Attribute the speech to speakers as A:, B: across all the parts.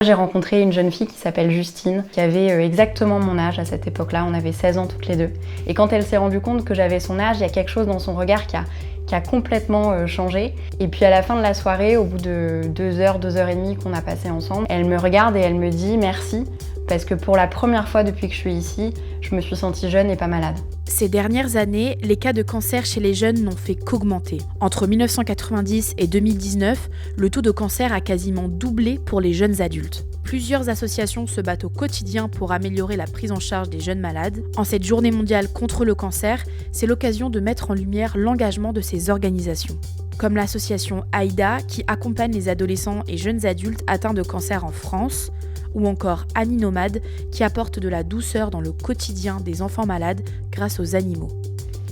A: J'ai rencontré une jeune fille qui s'appelle Justine, qui avait exactement mon âge à cette époque-là, on avait 16 ans toutes les deux. Et quand elle s'est rendue compte que j'avais son âge, il y a quelque chose dans son regard qui a complètement changé. Et puis à la fin de la soirée, au bout de 2 heures, 2 heures et demie qu'on a passé ensemble, elle me regarde et elle me dit merci, parce que pour la première fois depuis que je suis ici, je me suis sentie jeune et pas malade.
B: Ces dernières années, les cas de cancer chez les jeunes n'ont fait qu'augmenter. Entre 1990 et 2019, le taux de cancer a quasiment doublé pour les jeunes adultes. Plusieurs associations se battent au quotidien pour améliorer la prise en charge des jeunes malades. En cette journée mondiale contre le cancer, c'est l'occasion de mettre en lumière l'engagement de ces organisations. Comme l'association AIDA qui accompagne les adolescents et jeunes adultes atteints de cancer en France, ou encore Annie Nomade qui apporte de la douceur dans le quotidien des enfants malades grâce aux animaux.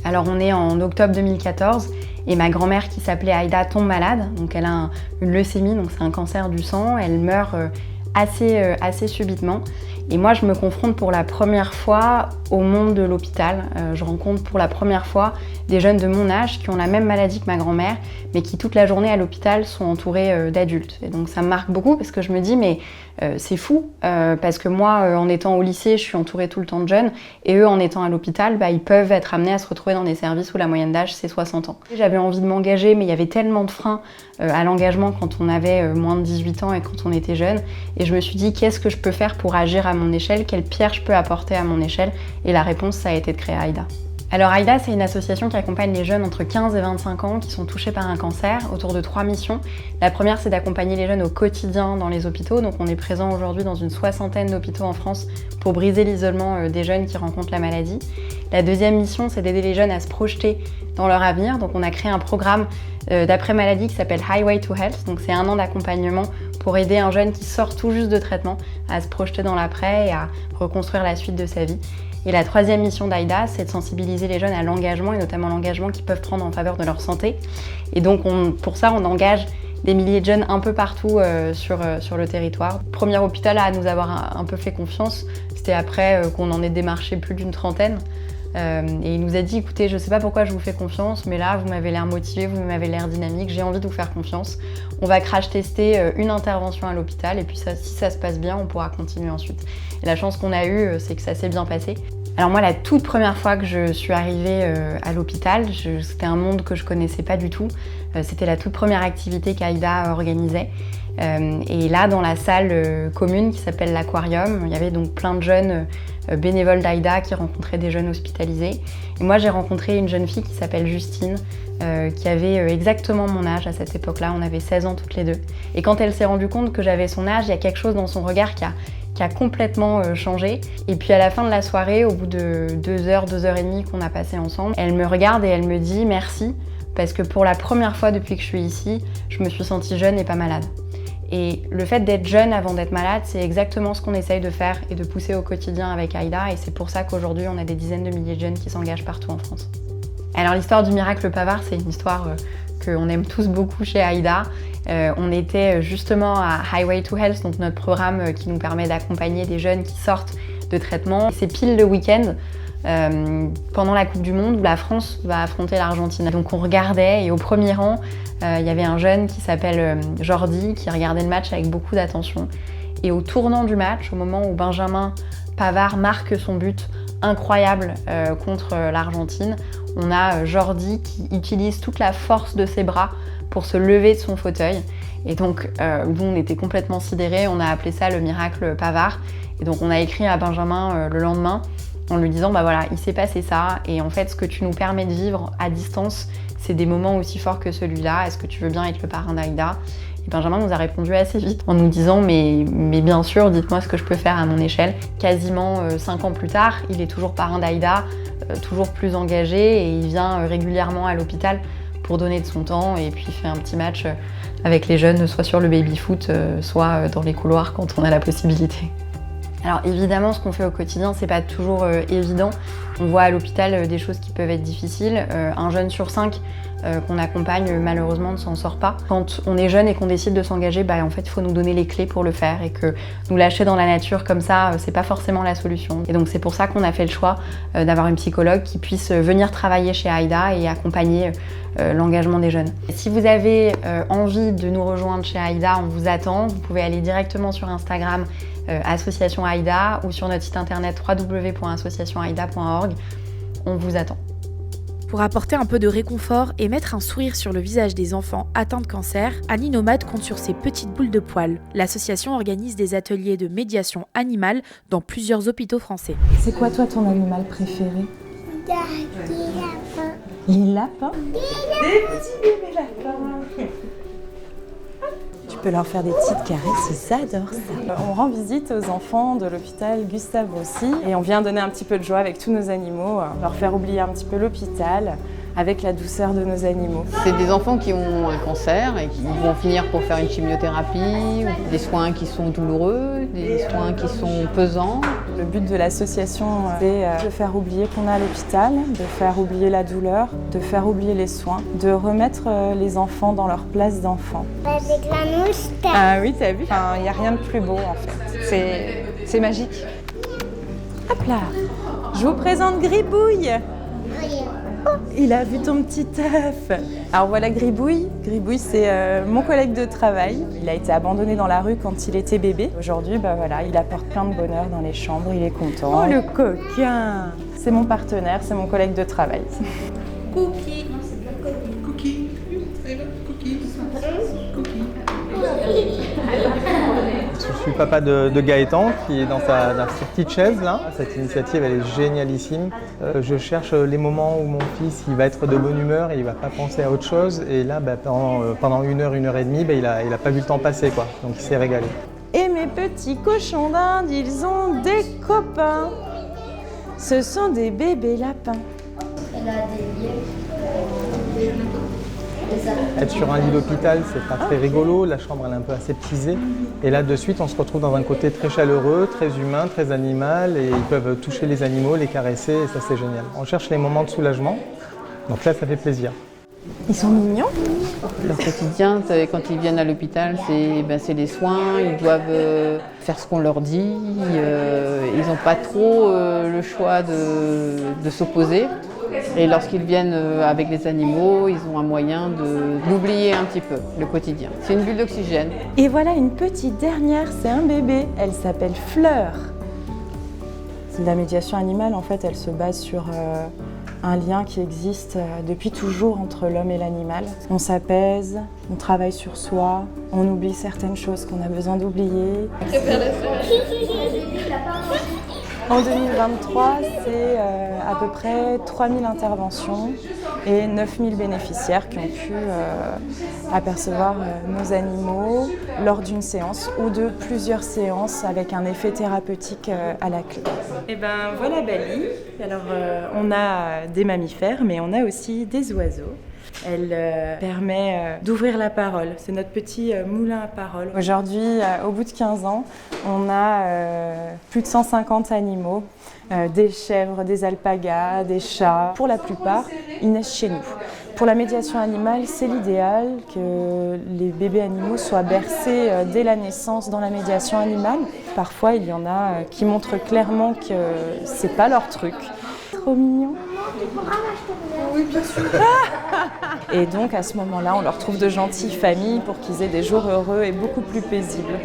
A: Alors on est en octobre 2014 et ma grand-mère qui s'appelait Aïda tombe malade, donc elle a une leucémie, donc c'est un cancer du sang, elle meurt assez subitement. Et moi je me confronte pour la première fois au monde de l'hôpital. Je rencontre pour la première fois des jeunes de mon âge qui ont la même maladie que ma grand-mère, mais qui toute la journée à l'hôpital sont entourés d'adultes. Et donc ça me marque beaucoup parce que je me dis mais c'est fou, parce que moi en étant au lycée je suis entourée tout le temps de jeunes et eux en étant à l'hôpital ils peuvent être amenés à se retrouver dans des services où la moyenne d'âge c'est 60 ans. J'avais envie de m'engager mais il y avait tellement de freins à l'engagement quand on avait moins de 18 ans et quand on était jeune, et je me suis dit qu'est-ce que je peux faire pour agir à mon échelle, quelle pierre je peux apporter à mon échelle, et la réponse ça a été de créer AIDA. Alors AIDA, c'est une association qui accompagne les jeunes entre 15 et 25 ans qui sont touchés par un cancer autour de 3 missions. La première, c'est d'accompagner les jeunes au quotidien dans les hôpitaux. Donc on est présent aujourd'hui dans une 60aine d'hôpitaux en France pour briser l'isolement des jeunes qui rencontrent la maladie. La deuxième mission, c'est d'aider les jeunes à se projeter dans leur avenir. Donc on a créé un programme d'après-maladie qui s'appelle Highway to Health. Donc c'est 1 an d'accompagnement pour aider un jeune qui sort tout juste de traitement à se projeter dans l'après et à reconstruire la suite de sa vie. Et la troisième mission d'AIDA, c'est de sensibiliser les jeunes à l'engagement, et notamment l'engagement qu'ils peuvent prendre en faveur de leur santé. Et donc pour ça, on engage des milliers de jeunes un peu partout sur le territoire. Le premier hôpital à nous avoir un peu fait confiance, c'était après qu'on en ait démarché plus d'une trentaine. Et il nous a dit, écoutez, je ne sais pas pourquoi je vous fais confiance, mais là, vous m'avez l'air motivé, vous m'avez l'air dynamique, j'ai envie de vous faire confiance. On va crash tester une intervention à l'hôpital, et puis ça, si ça se passe bien, on pourra continuer ensuite. Et la chance qu'on a eue, c'est que ça s'est bien passé. Alors moi, la toute première fois que je suis arrivée à l'hôpital, c'était un monde que je connaissais pas du tout. C'était la toute première activité qu'AIDA organisait. Et là, dans la salle commune qui s'appelle l'Aquarium, il y avait donc plein de jeunes bénévoles d'AIDA qui rencontraient des jeunes hospitalisés. Et moi, j'ai rencontré une jeune fille qui s'appelle Justine, qui avait exactement mon âge à cette époque-là, on avait 16 ans toutes les deux. Et quand elle s'est rendue compte que j'avais son âge, il y a quelque chose dans son regard qui a complètement changé. Et puis à la fin de la soirée, au bout de 2 heures, 2 heures et demie qu'on a passé ensemble, elle me regarde et elle me dit merci, parce que pour la première fois depuis que je suis ici, je me suis sentie jeune et pas malade. Et le fait d'être jeune avant d'être malade, c'est exactement ce qu'on essaye de faire et de pousser au quotidien avec AIDA, et c'est pour ça qu'aujourd'hui on a des dizaines de milliers de jeunes qui s'engagent partout en France. Alors l'histoire du miracle Pavard, c'est une histoire qu'on aime tous beaucoup chez AIDA. On était justement à Highway to Health, donc notre programme qui nous permet d'accompagner des jeunes qui sortent de traitement. C'est pile le week-end pendant la Coupe du Monde où la France va affronter l'Argentine. Donc on regardait, et au premier rang, il y avait un jeune qui s'appelle Jordi qui regardait le match avec beaucoup d'attention. Et au tournant du match, au moment où Benjamin Pavard marque son but incroyable contre l'Argentine, on a Jordi qui utilise toute la force de ses bras pour se lever de son fauteuil. Et donc, nous, on était complètement sidérés, on a appelé ça le miracle Pavard. Et donc, on a écrit à Benjamin le lendemain en lui disant, voilà, il s'est passé ça, et en fait, ce que tu nous permets de vivre à distance, c'est des moments aussi forts que celui-là. Est-ce que tu veux bien être le parrain d'AIDA ? Et Benjamin nous a répondu assez vite en nous disant, mais bien sûr, dites-moi ce que je peux faire à mon échelle. Quasiment 5 ans plus tard, il est toujours parrain d'AIDA, toujours plus engagé, et il vient régulièrement à l'hôpital pour donner de son temps, et puis il fait un petit match avec les jeunes, soit sur le baby-foot, soit dans les couloirs quand on a la possibilité. Alors évidemment, ce qu'on fait au quotidien, c'est pas toujours évident. On voit à l'hôpital des choses qui peuvent être difficiles. Un jeune sur 5 qu'on accompagne malheureusement ne s'en sort pas. Quand on est jeune et qu'on décide de s'engager, en fait il faut nous donner les clés pour le faire et que nous lâcher dans la nature comme ça, c'est pas forcément la solution. Et donc c'est pour ça qu'on a fait le choix d'avoir une psychologue qui puisse venir travailler chez Aïda et accompagner l'engagement des jeunes. Si vous avez envie de nous rejoindre chez Aïda, on vous attend. Vous pouvez aller directement sur Instagram Association Aïda ou sur notre site internet www.associationaida.org. On vous attend.
B: Pour apporter un peu de réconfort et mettre un sourire sur le visage des enfants atteints de cancer, Annie Nomade compte sur ses petites boules de poils. L'association organise des ateliers de médiation animale dans plusieurs hôpitaux français.
C: C'est quoi toi ton animal préféré? Les lapins. Des petits bébés lapins. Tu peux leur faire des petites caresses, ils adorent ça. On rend visite aux enfants de l'hôpital Gustave Roussy et on vient donner un petit peu de joie avec tous nos animaux, leur faire oublier un petit peu l'hôpital avec la douceur de nos animaux.
D: C'est des enfants qui ont un cancer et qui vont finir pour faire une chimiothérapie, des soins qui sont douloureux, des soins qui sont pesants.
C: Le but de l'association, c'est de faire oublier qu'on est à l'hôpital, de faire oublier la douleur, de faire oublier les soins, de remettre les enfants dans leur place d'enfant.
E: Avec la moustache.
C: Ah oui, t'as vu? Il n'y a rien de plus beau en fait. C'est magique. Hop là, je vous présente Gribouille. Oh, il a vu ton petit œuf. Alors voilà Gribouille. Gribouille, c'est mon collègue de travail. Il a été abandonné dans la rue quand il était bébé. Aujourd'hui, voilà, il apporte plein de bonheur dans les chambres, il est content. Oh le coquin! C'est mon partenaire, c'est mon collègue de travail.
E: Cookie.
F: Cookie. Cookie.
G: Je suis papa de Gaëtan qui est dans sa petite chaise là. Cette initiative elle est génialissime. Je cherche les moments où mon fils il va être de bonne humeur et il va pas penser à autre chose. Et là pendant 1 heure, 1 heure et demie, il a pas vu le temps passer quoi. Donc il s'est régalé.
C: Et mes petits cochons d'Inde, ils ont des copains. Ce sont des bébés lapins.
E: Elle a des liens.
G: Être sur un lit d'hôpital, c'est pas très rigolo, la chambre elle est un peu aseptisée. Et là de suite on se retrouve dans un côté très chaleureux, très humain, très animal et ils peuvent toucher les animaux, les caresser et ça c'est génial. On cherche les moments de soulagement, donc là ça fait plaisir.
C: Ils sont mignons.
D: Leur quotidien, quand ils viennent à l'hôpital, c'est les soins, ils doivent faire ce qu'on leur dit, ils n'ont pas trop le choix de s'opposer. Et lorsqu'ils viennent avec les animaux, ils ont un moyen d'oublier un petit peu le quotidien. C'est une bulle d'oxygène.
C: Et voilà une petite dernière, c'est un bébé, elle s'appelle Fleur. La médiation animale, en fait, elle se base sur un lien qui existe depuis toujours entre l'homme et l'animal. On s'apaise, on travaille sur soi, on oublie certaines choses qu'on a besoin d'oublier. En 2023, c'est à peu près 3000 interventions et 9000 bénéficiaires qui ont pu apercevoir nos animaux lors d'une séance ou de plusieurs séances avec un effet thérapeutique à la clé. Et ben voilà Bali. Alors on a des mammifères mais on a aussi des oiseaux. Elle permet d'ouvrir la parole. C'est notre petit moulin à parole. Aujourd'hui, au bout de 15 ans, on a plus de 150 animaux, des chèvres, des alpagas, des chats. Pour la plupart, ils naissent chez nous. Pour la médiation animale, c'est l'idéal que les bébés animaux soient bercés dès la naissance dans la médiation animale. Parfois, il y en a qui montrent clairement que c'est pas leur truc. Trop mignon.
E: Oui, bien sûr.
C: Et donc à ce moment-là, on leur trouve de gentilles familles pour qu'ils aient des jours heureux et beaucoup plus paisibles.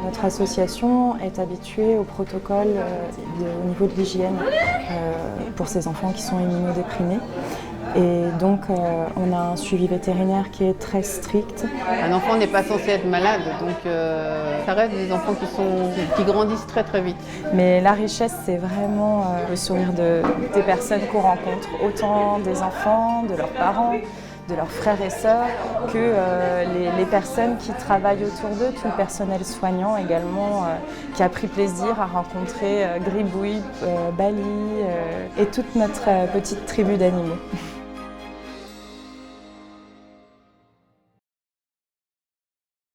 C: Notre association est habituée au protocole au niveau de l'hygiène pour ces enfants qui sont immunodéprimés. Et donc, on a un suivi vétérinaire qui est très strict.
D: Un enfant n'est pas censé être malade, donc ça reste des enfants qui grandissent très très vite.
C: Mais la richesse, c'est vraiment le sourire des personnes qu'on rencontre, autant des enfants, de leurs parents, de leurs frères et sœurs, que les personnes qui travaillent autour d'eux, tout le personnel soignant également, qui a pris plaisir à rencontrer Gribouille, Bali et toute notre petite tribu d'animaux.